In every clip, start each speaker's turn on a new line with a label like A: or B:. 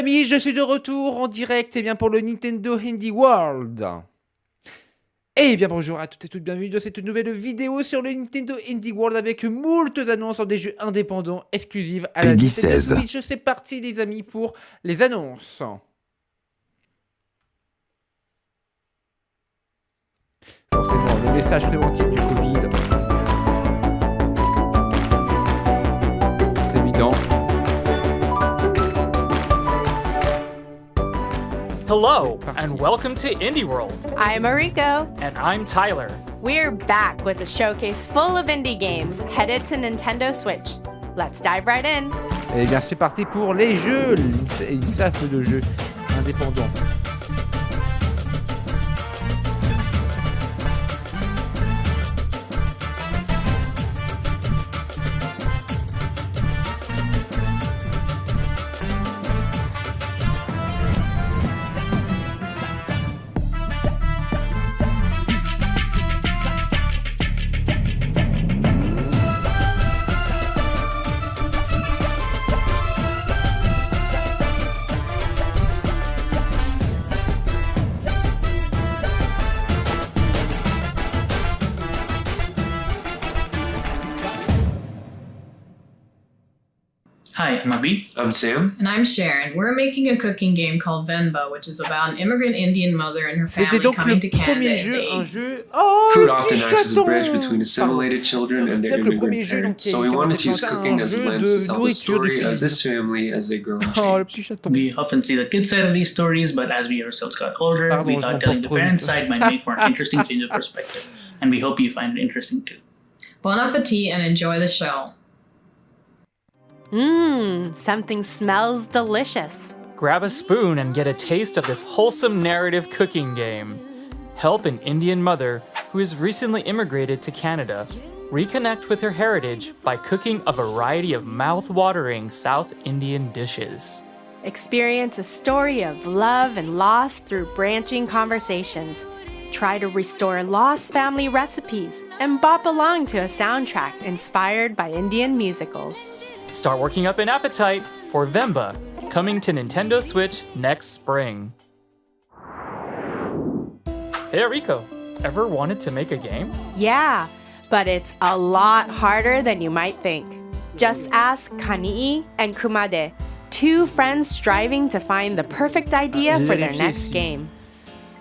A: Amis, je suis de retour en direct pour le Nintendo Indie World. Et bien bonjour à toutes et toutes, bienvenue dans cette nouvelle vidéo sur le Nintendo Indie World avec moult annonces sur des jeux indépendants exclusifs à la Nintendo Switch. C'est parti les amis pour les annonces. Forcément, le message préventif du Covid. C'est évident.
B: Hello, and welcome to Indie World.
C: I'm Mariko.
B: And I'm Tyler.
C: We're back with a showcase full of indie games headed to Nintendo Switch. Let's dive right in.
A: Et bien c'est parti pour les jeux, une safle de jeux indépendants.
D: Hi, I'm Abhi.
E: I'm Sam.
F: And I'm Sharon. We're making a cooking game called Venba, which is about an immigrant Indian mother and her family coming to Canada in the 80s.
A: Oh,
E: Food often acts as a bridge between assimilated children and their immigrant parents, so we wanted to use cooking as a lens to tell the story of this family as they grow and change.
D: We often see the kids' side of these stories, but as we ourselves got older, we thought telling the parents' side might make for an interesting change of perspective, and we hope you find it interesting too.
F: Bon appetit and enjoy the show.
C: Something smells delicious.
B: Grab a spoon and get a taste of this wholesome narrative cooking game. Help an Indian mother who has recently immigrated to Canada reconnect with her heritage by cooking a variety of mouth-watering South Indian dishes.
C: Experience a story of love and loss through branching conversations. Try to restore lost family recipes and bop along to a soundtrack inspired by Indian musicals.
B: Start working up an appetite for Venba, coming to Nintendo Switch next spring. Hey Rico, ever wanted to make a game?
C: Yeah, but it's a lot harder than you might think. Just ask Kanii and Kumade, two friends striving to find the perfect idea for their next game.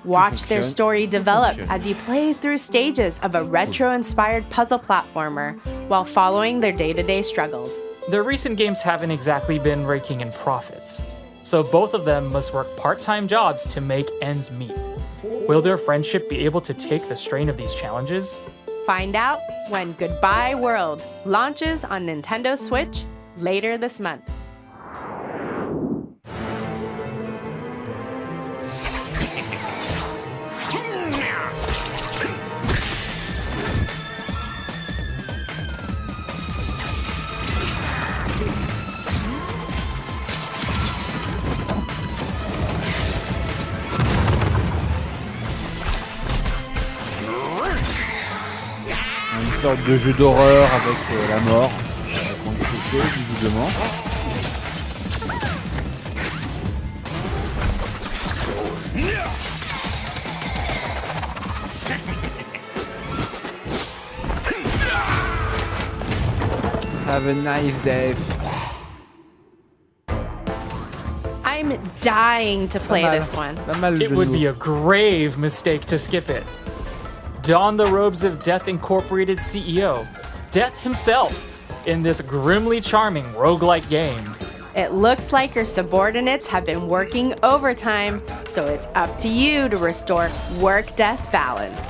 C: Watch their story develop as you play through stages of a retro-inspired puzzle platformer while following their day-to-day struggles.
B: Their recent games haven't exactly been raking in profits, so both of them must work part-time jobs to make ends meet. Will their friendship be able to take the strain of these challenges?
C: Find out when Goodbye World launches on Nintendo Switch later this month.
A: Une sorte de jeu d'horreur avec la mort. On va prendre quelque chose, visiblement. Have a nice day.
C: I'm dying to play this one.
B: It would be a grave mistake to skip it. Don the robes of Death Incorporated CEO, Death himself, in this grimly charming roguelike game.
C: It looks like your subordinates have been working overtime, so it's up to you to restore work-death balance.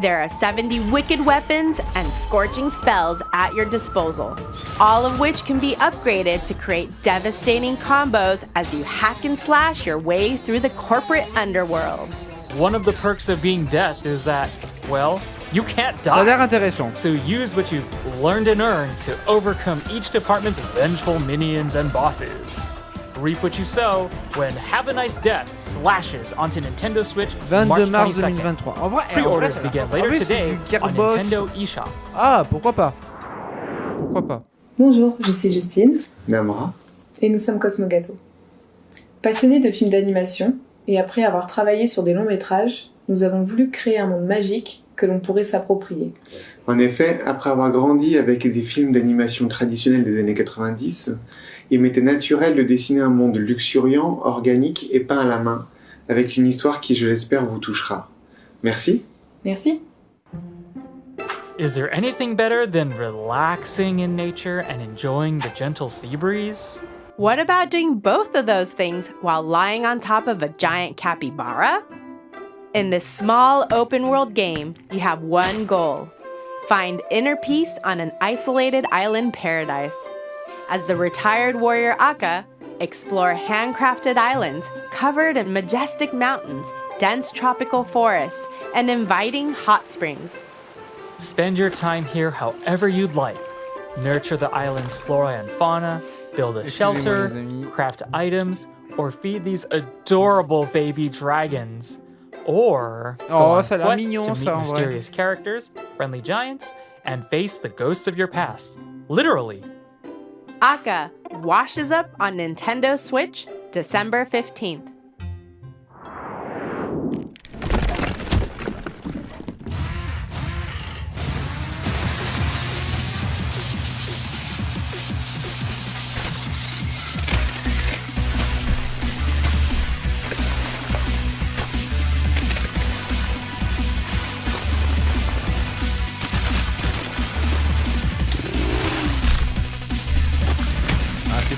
C: There are 70 wicked weapons and scorching spells at your disposal, all of which can be upgraded to create devastating combos as you hack and slash your way through the corporate underworld.
B: One of the perks of being Death is that, well, you can't die.
A: Ça a l'air intéressant.
B: So use what you've learned and earned to overcome each department's vengeful minions and bosses. Reap what you sow when Have a Nice Death slashes onto Nintendo Switch March
A: 22 mars
B: 22nd.
A: 2023. En vrai,
B: Pre-orders begin later today on Nintendo eShop.
A: Ah, pourquoi pas? Pourquoi pas?
G: Bonjour, je suis Justine
E: Namra.
G: et nous sommes Cosmo Gâteau. Passionnés de films d'animation, et après avoir travaillé sur des longs métrages, nous avons voulu créer un monde magique que l'on pourrait s'approprier.
H: En effet, après avoir grandi avec des films d'animation traditionnels des années 90, il m'était naturel de dessiner un monde luxuriant, organique et peint à la main, avec une histoire qui, je l'espère, vous touchera. Merci.
G: Merci.
B: Is there anything better than relaxing in nature and enjoying the gentle sea breeze?
C: What about doing both of those things while lying on top of a giant capybara? In this small open-world game, you have one goal. Find inner peace on an isolated island paradise. As the retired warrior Akka, explore handcrafted islands covered in majestic mountains, dense tropical forests, and inviting hot springs.
B: Spend your time here however you'd like. Nurture the island's flora and fauna, build a shelter, craft items, or feed these adorable baby dragons. Or go on quests to meet mysterious characters, friendly giants, and face the ghosts of your past. Literally.
C: Akka washes up on Nintendo Switch, December 15th.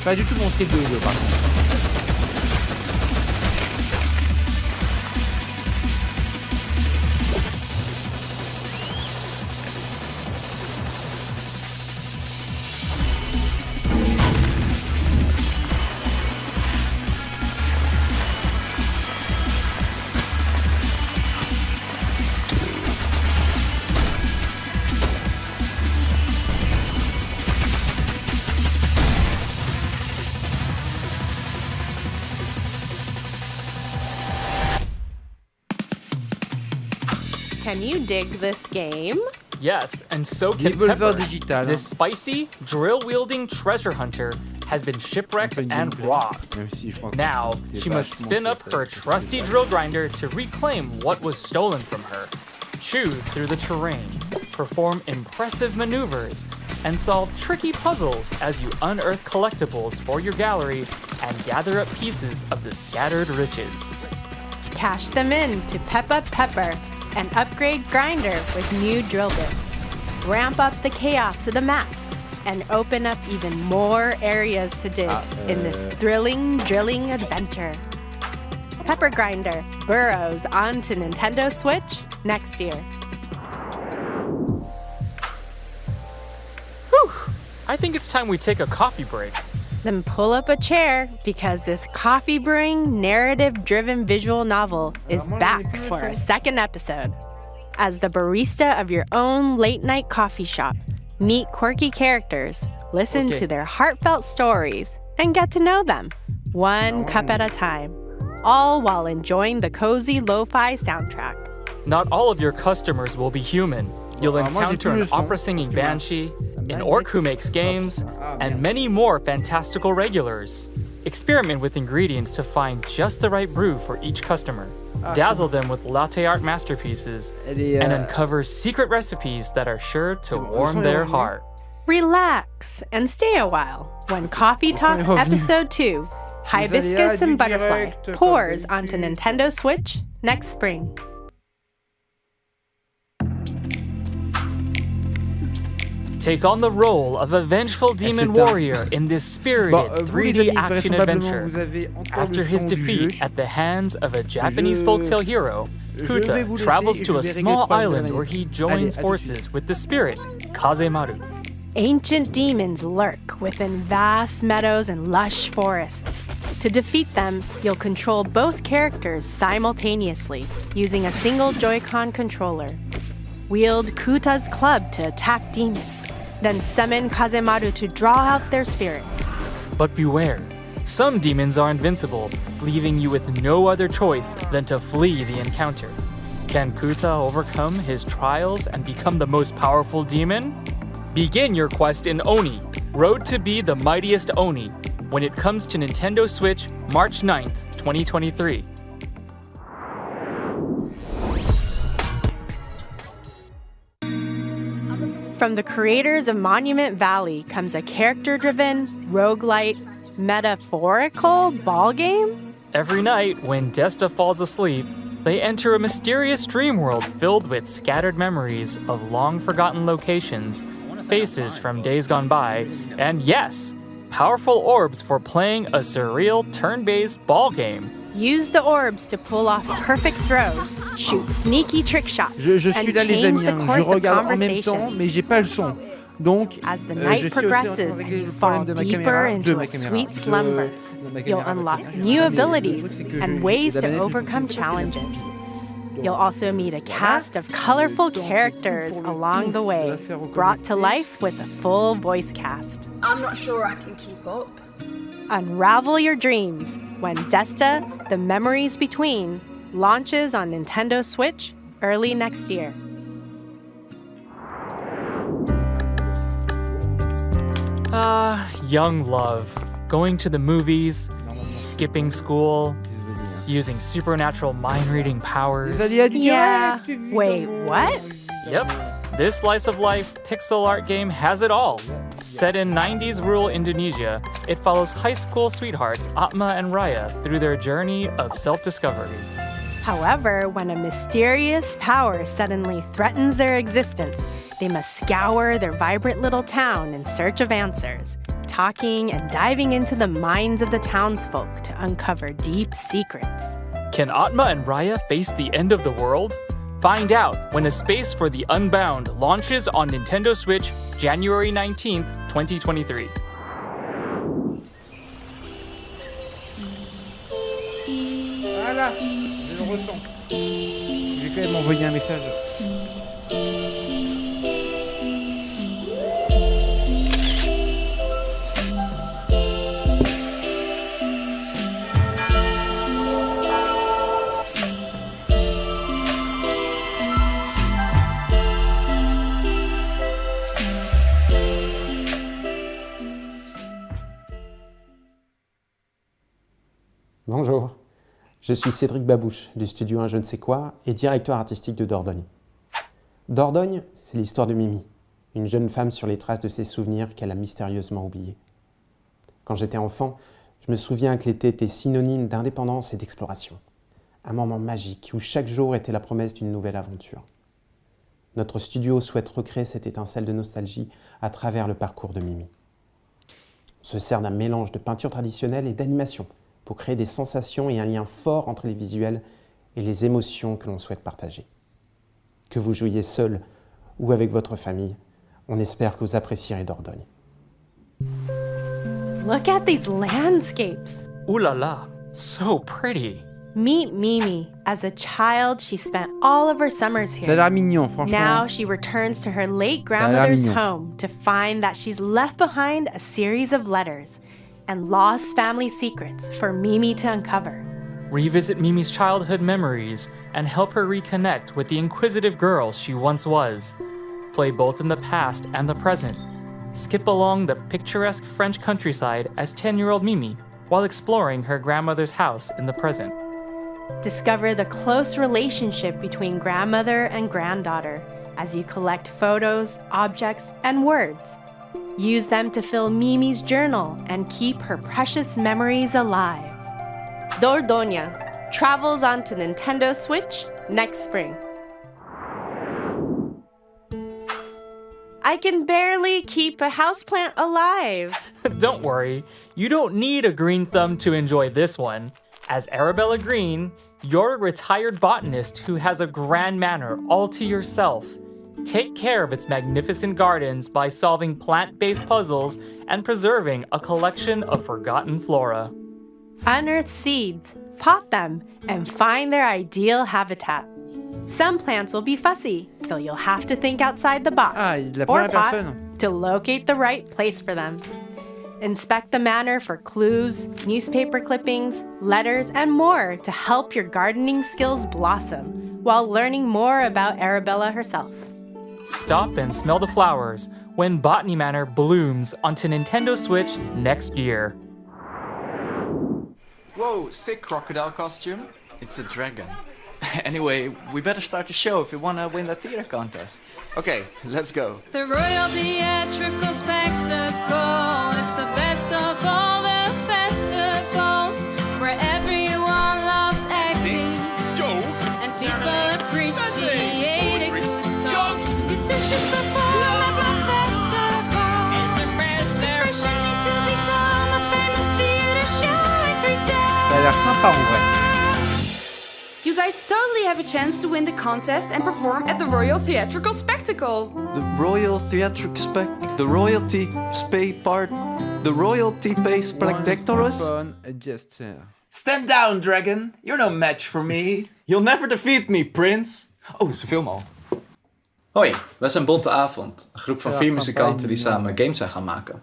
A: Pas du tout mon style de jeu par contre.
C: Can you dig this game?
B: Yes, and so can Pepper. This spicy, drill-wielding treasure hunter has been shipwrecked and robbed. Now, she must spin up her trusty drill grinder to reclaim what was stolen from her, chew through the terrain, perform impressive maneuvers, and solve tricky puzzles as you unearth collectibles for your gallery and gather up pieces of the scattered riches.
C: Cash them in to Peppa Pepper and upgrade Grinder with new drill bits. Ramp up the chaos to the max and open up even more areas to dig in this thrilling drilling adventure. Pepper Grinder burrows onto Nintendo Switch next year.
B: Whew! I think it's time we take a coffee break.
C: Then pull up a chair because this coffee brewing, narrative-driven visual novel is back for a second episode. As the barista of your own late-night coffee shop, meet quirky characters, listen to their heartfelt stories, and get to know them, one cup at a time, all while enjoying the cozy lo-fi soundtrack.
B: Not all of your customers will be human. You'll encounter an opera-singing banshee, an orc who makes games, and many more fantastical regulars. Experiment with ingredients to find just the right brew for each customer. Dazzle them with latte art masterpieces, and uncover secret recipes that are sure to warm their heart.
C: Relax and stay a while when Coffee Talk Episode 2, Hibiscus and Butterfly, pours onto Nintendo Switch next spring.
B: Take on the role of a vengeful demon warrior in this spirited 3D action adventure. After his defeat at the hands of a Japanese folktale hero, Kuta travels to a small island where he joins forces with the spirit, Kazemaru.
C: Ancient demons lurk within vast meadows and lush forests. To defeat them, you'll control both characters simultaneously using a single Joy-Con controller. Wield Kuta's club to attack demons, then summon Kazemaru to draw out their spirits.
B: But beware, some demons are invincible, leaving you with no other choice than to flee the encounter. Can Kuta overcome his trials and become the most powerful demon? Begin your quest in Oni, Road to be the mightiest Oni. when it comes to Nintendo Switch March 9th, 2023.
C: From the creators of Monument Valley comes a character-driven, roguelite, metaphorical ball game?
B: Every night, when Desta falls asleep, they enter a mysterious dream world filled with scattered memories of long-forgotten locations, faces from days gone by, and yes, powerful orbs for playing a surreal turn-based ball game.
C: Use the orbs to pull off perfect throws, shoot sneaky trick shots,
A: Je suis
C: and
A: là les
C: change
A: amis,
C: the
A: hein.
C: course
A: Je
C: of
A: regarde en même temps,
C: conversation.
A: mais j'ai pas le son. Donc,
C: As the
A: je
C: night
A: suis aussi
C: progresses
A: avec
C: and
A: le
C: you
A: problème
C: fall
A: de ma
C: deeper
A: caméra,
C: into
A: de
C: a
A: ma caméra,
C: sweet slumber,
A: de ma
C: you'll
A: caméra,
C: unlock
A: parce que
C: new
A: je-
C: abilities
A: c'est que
C: and
A: je-
C: ways
A: la
C: to
A: manette,
C: overcome
A: je-
C: challenges. You'll also meet a cast of colorful characters along the way, brought to life with a full voice cast.
I: I'm not sure I can keep up.
C: Unravel your dreams when Desta, The Memories Between, launches on Nintendo Switch early next year.
B: Young love. Going to the movies, skipping school, using supernatural mind-reading powers.
C: Yeah. Wait, what?
B: Yep, this slice of life pixel art game has it all. Set in 90s rural Indonesia, it follows high school sweethearts Atma and Raya through their journey of self-discovery.
C: However, when a mysterious power suddenly threatens their existence, they must scour their vibrant little town in search of answers, talking and diving into the minds of the townsfolk to uncover deep secrets.
B: Can Atma and Raya face the end of the world? Find out when A Space for the Unbound launches on Nintendo Switch January 19th, 2023.
A: Voilà, je le ressens. Je vais quand même envoyer un message.
J: Bonjour, je suis Cédric Babouche du studio Un Je ne sais quoi et directeur artistique de Dordogne. Dordogne, c'est l'histoire de Mimi, une jeune femme sur les traces de ses souvenirs qu'elle a mystérieusement oubliés. Quand j'étais enfant, je me souviens que l'été était synonyme d'indépendance et d'exploration. Un moment magique où chaque jour était la promesse d'une nouvelle aventure. Notre studio souhaite recréer cette étincelle de nostalgie à travers le parcours de Mimi. On se sert d'un mélange de peinture traditionnelle et d'animation pour créer des sensations et un lien fort entre les visuels et les émotions que l'on souhaite partager. Que vous jouiez seul ou avec votre famille, on espère que vous apprécierez Dordogne.
C: Look at these landscapes.
B: Ooh la la, so pretty.
C: Meet Mimi. As a child, she spent all of her summers
A: Ça a
C: here.
A: l'air mignon, franchement.
C: Now she returns to her late
A: l'air
C: grandmother's
A: mignon.
C: home to find that she's left behind a series of letters and lost family secrets for Mimi to uncover.
B: Revisit Mimi's childhood memories and help her reconnect with the inquisitive girl she once was. Play both in the past and the present. Skip along the picturesque French countryside as 10-year-old Mimi while exploring her grandmother's house in the present.
C: Discover the close relationship between grandmother and granddaughter as you collect photos, objects, and words. Use them to fill Mimi's journal and keep her precious memories alive. Dordogne travels onto Nintendo Switch next spring. I can barely keep a houseplant alive.
B: Don't worry, you don't need a green thumb to enjoy this one. As Arabella Green, you're a retired botanist who has a grand manor all to yourself. Take care of its magnificent gardens by solving plant-based puzzles and preserving a collection of forgotten flora.
C: Unearth seeds, pot them, and find their ideal habitat. Some plants will be fussy, so you'll have to think outside the box
A: Ah, la
C: or
A: première
C: pot
A: personne.
C: to locate the right place for them. Inspect the manor for clues, newspaper clippings, letters, and more to help your gardening skills blossom while learning more about Arabella herself.
B: Stop and smell the flowers when Botany Manor blooms onto Nintendo Switch next year.
K: Whoa, sick crocodile costume. It's a dragon. Anyway, we better start the show if we want to win the theater contest. Okay, let's go.
L: The Royal Theatrical Spectacle is the best of all the festivals, where everyone loves acting and people appreciate a good song. You two should perform at the festival. It's the best ever. Need to become a famous theater show in 3 days.
A: Ça a l'air sympa en vrai.
L: You guys totally have a chance to win the contest and perform at the Royal Theatrical Spectacle.
K: The Royal Theatric The Royalty The Royalty Pay Spectaculous?
M: Stand down, dragon. You're no match for me.
N: You'll never defeat me, Prince. Oh, ze filmen al.
O: Hoi, wij zijn Bonte Avond. Een groep van 4 muzikanten die samen games zijn gaan maken.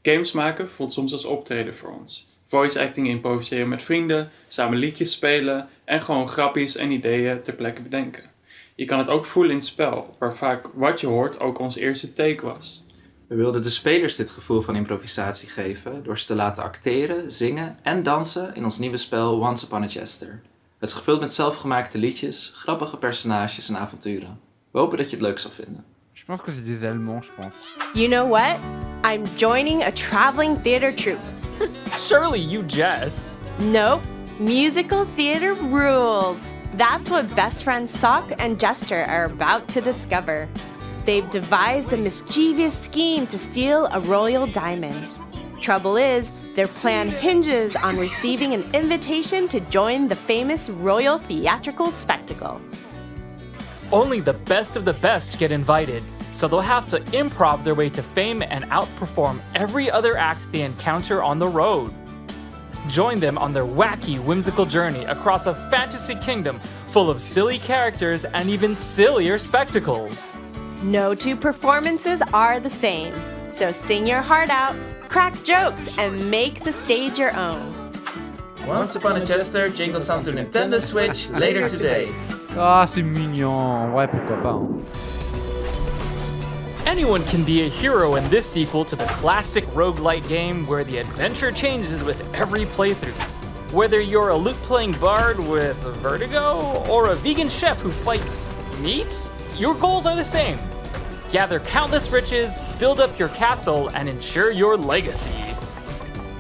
P: Games maken voelt soms als optreden voor ons. Voice acting improviseren met vrienden, samen liedjes spelen en gewoon grappies en ideeën ter plekke bedenken. Je kan het ook voelen in het spel, waar vaak wat je hoort ook ons eerste take was.
O: We wilden de spelers dit gevoel van improvisatie geven door ze te laten acteren, zingen en dansen in ons nieuwe spel Once Upon a Jester. Het is gevuld met zelfgemaakte liedjes, grappige personages en avonturen. We hopen dat je het leuk zal vinden.
A: Je pense que c'est des Allemands, je pense.
C: You know what? I'm joining a traveling theater troupe.
B: Surely you jest.
C: Nope. Musical theater rules. That's what best friends Sock and Jester are about to discover. They've devised a mischievous scheme to steal a royal diamond. Trouble is, their plan hinges on receiving an invitation to join the famous Royal Theatrical Spectacle.
B: Only the best of the best get invited, so they'll have to improv their way to fame and outperform every other act they encounter on the road. Join them on their wacky, whimsical journey across a fantasy kingdom full of silly characters and even sillier spectacles.
C: No two performances are the same, so sing your heart out, crack jokes, and make the stage your own.
M: Once Upon a Jester jingles onto Nintendo Switch later today.
A: Ah, c'est mignon. Ouais, pourquoi pas. Hein.
B: Anyone can be a hero in this sequel to the classic roguelite game where the adventure changes with every playthrough. Whether you're a lute-playing bard with vertigo or a vegan chef who fights meat, your goals are the same. Gather countless riches, build up your castle, and ensure your legacy.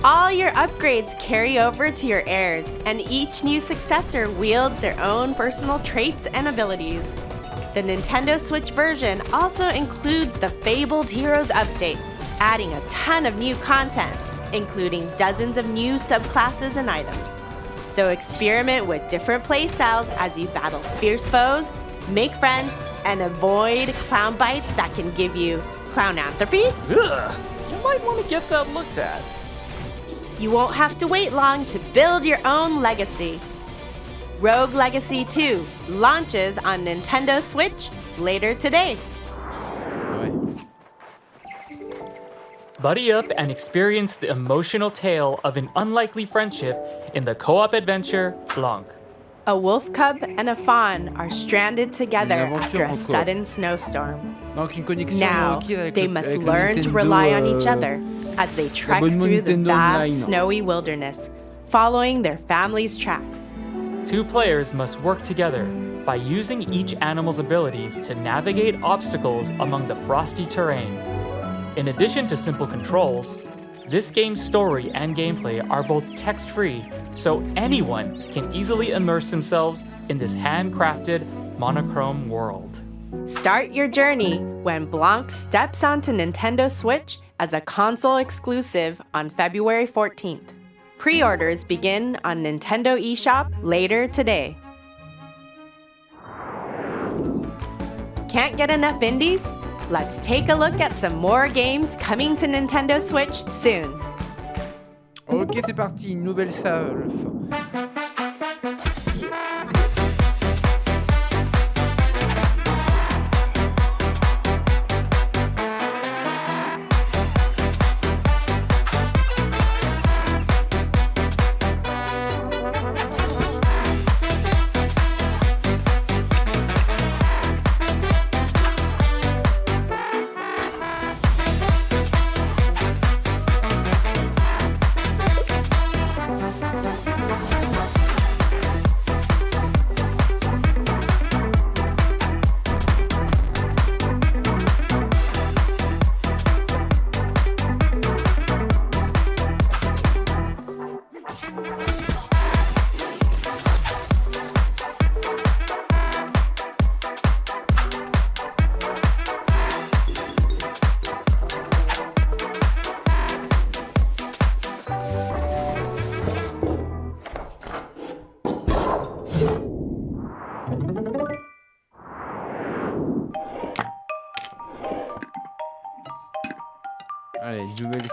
C: All your upgrades carry over to your heirs, and each new successor wields their own personal traits and abilities. The Nintendo Switch version also includes the Fabled Heroes update, adding a ton of new content, including dozens of new subclasses and items. So experiment with different playstyles as you battle fierce foes, make friends, and avoid clown bites that can give you clownanthropy.
B: Ugh, you might want to get that looked at.
C: You won't have to wait long to build your own legacy. Rogue Legacy 2 launches on Nintendo Switch later today.
B: Buddy up and experience the emotional tale of an unlikely friendship in the co-op adventure Blanc.
C: A wolf cub and a fawn are stranded together after a sudden snowstorm. Now, they must learn to rely on each other as they trek through the vast snowy wilderness, following their family's tracks.
B: 2 players must work together by using each animal's abilities to navigate obstacles among the frosty terrain. In addition to simple controls, this game's story and gameplay are both text-free, so anyone can easily immerse themselves in this handcrafted, monochrome world.
C: Start your journey when Blanc steps onto Nintendo Switch as a console exclusive on February 14th. Pre-orders begin on Nintendo eShop later today. Can't get enough indies? Let's take a look at some more games coming to Nintendo Switch soon.
A: Ok, c'est parti, nouvelle salve.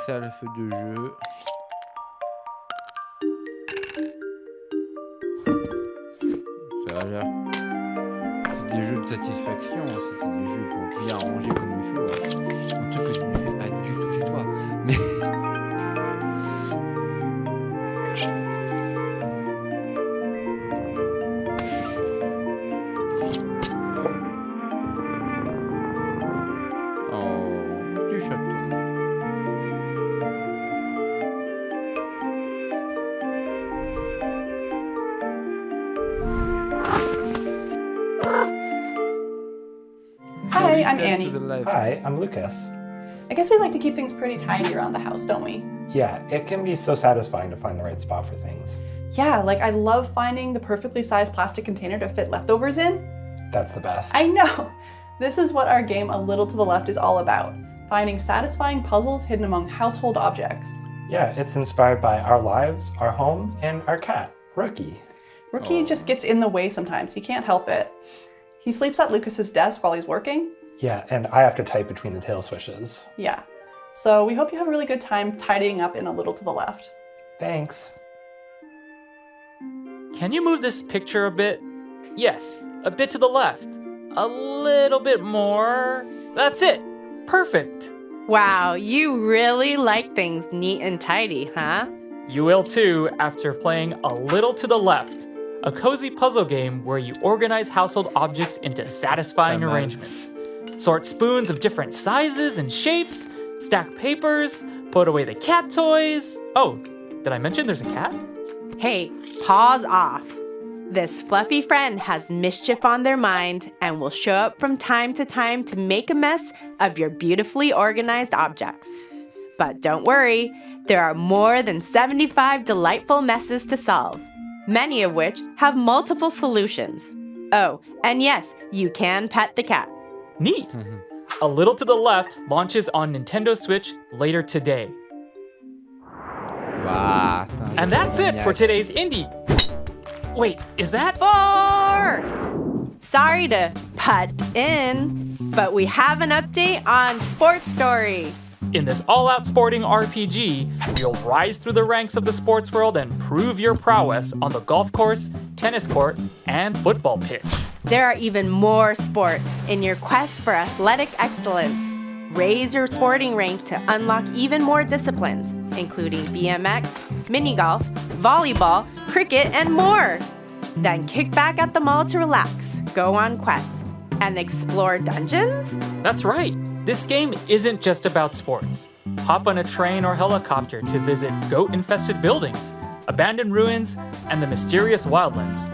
A: salve de jeu. Ça a l'air... C'est des jeux de satisfaction, c'est des jeux pour bien ranger comme il faut. Un truc que tu ne fais pas du tout chez toi. Mais... Oh, petit chaton.
Q: Hi, I'm Annie.
R: Hi, I'm Lucas.
Q: I guess we like to keep things pretty tidy around the house, don't we?
R: Yeah, it can be so satisfying to find the right spot for things.
Q: Yeah, like I love finding the perfectly sized plastic container to fit leftovers in.
R: That's the best.
Q: I know! This is what our game A Little to the Left is all about. Finding satisfying puzzles hidden among household objects.
R: Yeah, it's inspired by our lives, our home, and our cat, Rookie.
Q: Rookie just gets in the way sometimes. He can't help it. He sleeps at Lucas's desk while he's working.
R: Yeah, and I have to type between the tail swishes.
Q: Yeah. So we hope you have a really good time tidying up in A Little to the Left.
R: Thanks.
B: Can you move this picture a bit? Yes, a bit to the left. A little bit more. That's it. Perfect.
C: Wow, you really like things neat and tidy, huh?
B: You will too after playing A Little to the Left, a cozy puzzle game where you organize household objects into satisfying arrangements. Sort spoons of different sizes and shapes, stack papers, put away the cat toys. Oh, did I mention there's a cat?
C: Hey, pause off. This fluffy friend has mischief on their mind and will show up from time to time to make a mess of your beautifully organized objects. But don't worry, there are more than 75 delightful messes to solve, many of which have multiple solutions. Oh, and yes, you can pet the cat.
B: Neat. A Little to the Left launches on Nintendo Switch later today.
A: Wow,
B: and that's it for today's Indie. Wait, is that?
C: 4! Sorry to butt in, but we have an update on Sports Story.
B: In this all-out sporting RPG, you'll rise through the ranks of the sports world and prove your prowess on the golf course, tennis court, and football pitch.
C: There are even more sports in your quest for athletic excellence. Raise your sporting rank to unlock even more disciplines, including BMX, mini golf, volleyball, cricket, and more. Then kick back at the mall to relax, go on quests, and explore dungeons?
B: That's right. This game isn't just about sports. Hop on a train or helicopter to visit goat-infested buildings, abandoned ruins, and the mysterious wildlands.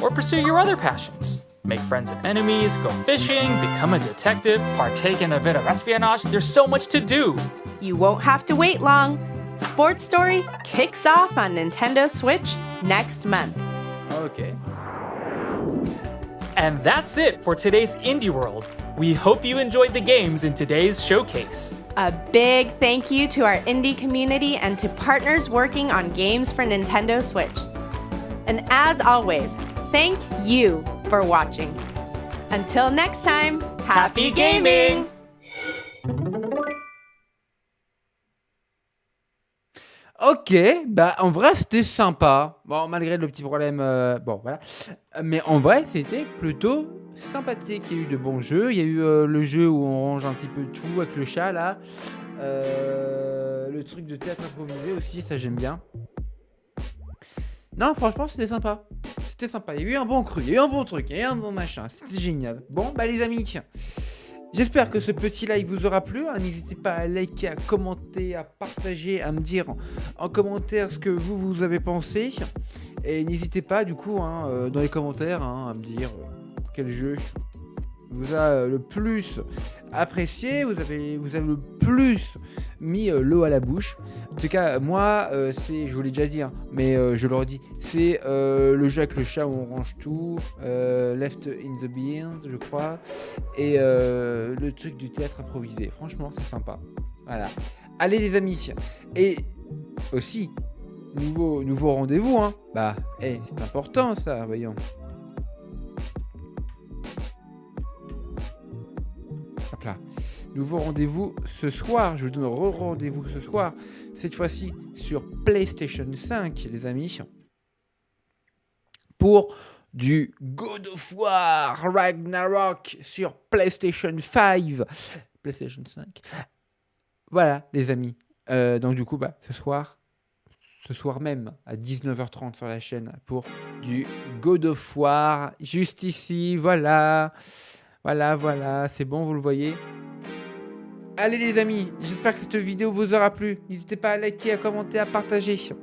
B: Or pursue your other passions. Make friends and enemies, go fishing, become a detective, partake in a bit of espionage. There's so much to do.
C: You won't have to wait long. Sports Story kicks off on Nintendo Switch next month.
A: Okay.
B: And that's it for today's Indie World. We hope you enjoyed the games in today's showcase.
C: A big thank you to our indie community and to partners working on games for Nintendo Switch. And as always, thank you for watching. Until next time, happy gaming!
A: Ok, bah en vrai c'était sympa. Bon, malgré le petit problème, bon voilà. Mais en vrai c'était plutôt sympathique. Il y a eu de bons jeux. Il y a eu le jeu où on range un petit peu tout avec le chat là. Le truc de théâtre improvisé aussi, ça j'aime bien. Non, franchement c'était sympa. C'était sympa. Il y a eu un bon cru, il y a eu un bon truc, il y a eu un bon machin. C'était génial. Bon, bah les amis, tiens. J'espère que ce petit live vous aura plu. N'hésitez pas à liker, à commenter, à partager, à me dire en commentaire ce que vous avez pensé. Et n'hésitez pas du coup dans les commentaires à me dire quel jeu vous a le plus apprécié, vous avez le plus mis l'eau à la bouche. En tout cas, moi, c'est, je vous l'ai déjà dit, mais je le redis, c'est le jeu avec le chat où on range tout, Left in the Beans, je crois, et le truc du théâtre improvisé. Franchement, c'est sympa. Voilà. Allez les amis, et aussi, nouveau rendez-vous, Bah, c'est important ça, voyons. Hop là. nouveau rendez-vous ce soir. Je vous donne rendez-vous ce soir. Cette fois-ci sur PlayStation 5, les amis. Pour du God of War Ragnarok sur PlayStation 5. PlayStation 5. Voilà, les amis. Donc du coup, ce soir même, à 19h30 sur la chaîne, pour du God of War. Juste ici, voilà. Voilà, c'est bon, vous le voyez. Allez les amis, j'espère que cette vidéo vous aura plu. N'hésitez pas à liker, à commenter, à partager. Ciao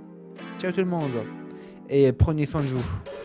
A: tout le monde. Et prenez soin de vous.